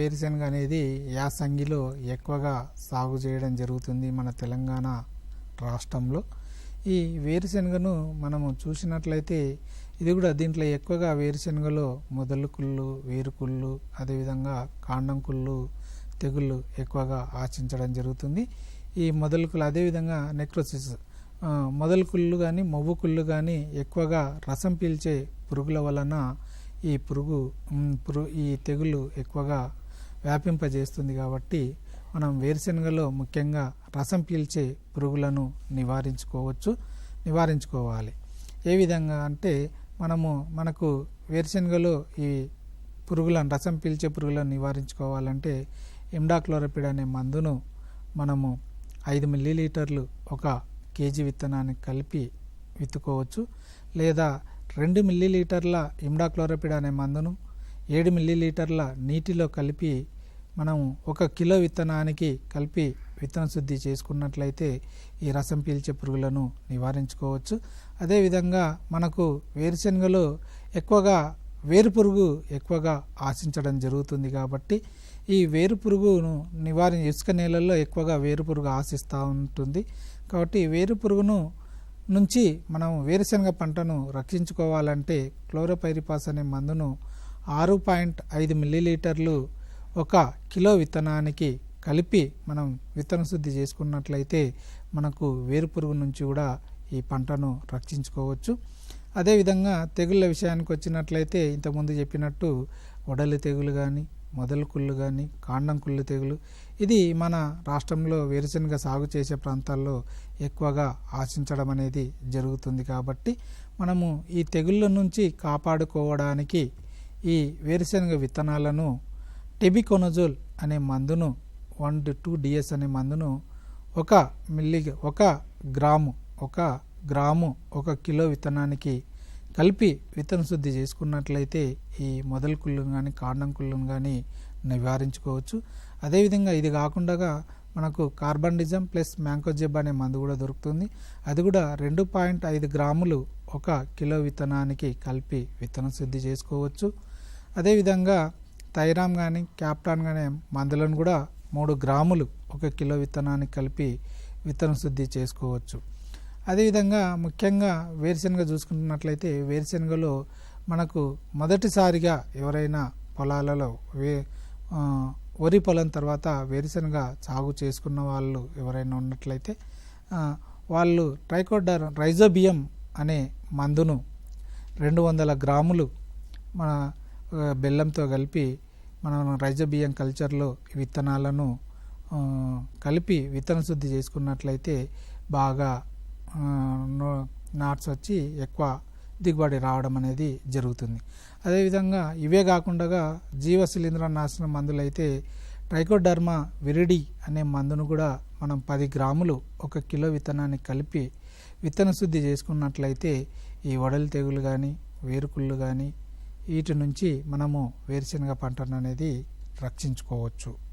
వేరుశెనగ అనేది యాసంగిలో ఎక్కువగా సాగు చేయడం జరుగుతుంది మన తెలంగాణ రాష్ట్రంలో. ఈ వేరుశెనగను మనము చూసినట్లయితే ఇది కూడా దీంట్లో ఎక్కువగా వేరుశెనగలో మొదలు కుళ్ళు, వేరు కుళ్ళు, అదేవిధంగా కాండం కుళ్ళు తెగుళ్ళు ఎక్కువగా ఆశించడం జరుగుతుంది. ఈ మొదలు కుళ్ళు అదేవిధంగా నెక్రోసిస్ మొదలు కుళ్ళు కానీ మొవ్వు కుళ్ళు కానీ ఎక్కువగా రసం పీల్చే పురుగుల వలన ఈ తెగులు ఎక్కువగా వ్యాపింపజేస్తుంది. కాబట్టి మనం వేరుశెనగలో ముఖ్యంగా రసం పీల్చే పురుగులను నివారించుకోవాలి. ఏ విధంగా అంటే మనకు వేరుశెనగలో ఈ పురుగులను రసం పీల్చే పురుగులను నివారించుకోవాలంటే ఇమిడాక్లోప్రిడ్ అనే మందును మనము 5 మిల్లీలీటర్లు 1 కేజీ విత్తనానికి కలిపి విత్తుకోవచ్చు. లేదా 2 మిల్లీలీటర్ల ఇమిడాక్లోప్రిడ్ అనే మందును 7 మిల్లీలీటర్ల నీటిలో కలిపి మనం 1 కిలో విత్తనానికి కలిపి విత్తన శుద్ధి చేసుకున్నట్లయితే ఈ రసం పీల్చే పురుగులను నివారించుకోవచ్చు. అదేవిధంగా మనకు వేరుశెనగలో ఎక్కువగా వేరు పురుగు ఎక్కువగా ఆశించడం జరుగుతుంది. కాబట్టి ఈ వేరు పురుగును ఇసుక నేలల్లో ఎక్కువగా వేరు పురుగు ఆశిస్తూ ఉంటుంది. కాబట్టి వేరు పురుగును నుంచి మనం వేరుశెనగ పంటను రక్షించుకోవాలంటే క్లోరోపైరిపాస్ అనే మందును 6.5 మిల్లీలీటర్లు 1 కిలో విత్తనానికి కలిపి మనం విత్తన శుద్ధి చేసుకున్నట్లయితే మనకు వేరు పురుగు నుంచి కూడా ఈ పంటను రక్షించుకోవచ్చు. అదేవిధంగా తెగుళ్ళ విషయానికి వచ్చినట్లయితే ఇంతకుముందు చెప్పినట్టు వడలి తెగులు కానీ, మొదలు కుళ్ళు కానీ, కాండం కుళ్ళు తెగులు ఇది మన రాష్ట్రంలో వేరుశెనగ సాగు చేసే ప్రాంతాల్లో ఎక్కువగా ఆశించడం అనేది జరుగుతుంది. కాబట్టి మనము ఈ తెగుళ్ళ నుంచి కాపాడుకోవడానికి ఈ వేరుశెనగ విత్తనాలను టెబికొనజోల్ అనే మందును 1-2 DS అనే మందును 1 గ్రాము 1 కిలో విత్తనానికి కలిపి విత్తన శుద్ధి చేసుకున్నట్లయితే ఈ మొదలు కుళ్ళును కానీ కాండం కుళ్ళును కానీ నివారించుకోవచ్చు. అదేవిధంగా ఇది కాకుండా మనకు కార్బండిజం ప్లస్ మ్యాంకోజెబ్ అనే మందు కూడా దొరుకుతుంది. అది కూడా 2.5 గ్రాములు 1 కిలో విత్తనానికి కలిపి విత్తన శుద్ధి చేసుకోవచ్చు. అదేవిధంగా థైరామ్ కానీ క్యాప్టాన్ కానీ మందులను కూడా 3 గ్రాములు 1 కిలో విత్తనానికి కలిపి విత్తన శుద్ధి చేసుకోవచ్చు. అదేవిధంగా ముఖ్యంగా వేరుశెనగ చూసుకుంటున్నట్లయితే వేరుశెనగలో మనకు మొదటిసారిగా ఎవరైనా పొలాలలో వరి పొలం తర్వాత వేరుశెనగ సాగు చేసుకున్న వాళ్ళు ఎవరైనా ఉన్నట్లయితే వాళ్ళు రైజోబియం అనే మందును 200 గ్రాములు మన బెల్లంతో కలిపి మనం రైజోబియం కల్చర్లో విత్తనాలను కలిపి విత్తన శుద్ధి చేసుకున్నట్లయితే బాగా నాట్స్ వచ్చి ఎక్కువ దిగుబడి రావడం అనేది జరుగుతుంది. అదేవిధంగా ఇవే కాకుండా జీవ శిలీంద్ర నాశన మందులైతే ట్రైకోడర్మా విరిడి అనే మందును కూడా మనం 10 గ్రాములు 1 కిలో విత్తనానికి కలిపి విత్తన శుద్ధి చేసుకున్నట్లయితే ఈ వడలి తెగులు కానీ వేరుకుళ్ళు కానీ వీటి నుంచి మనము వేరుశెనగ పంటను అనేది రక్షించుకోవచ్చు.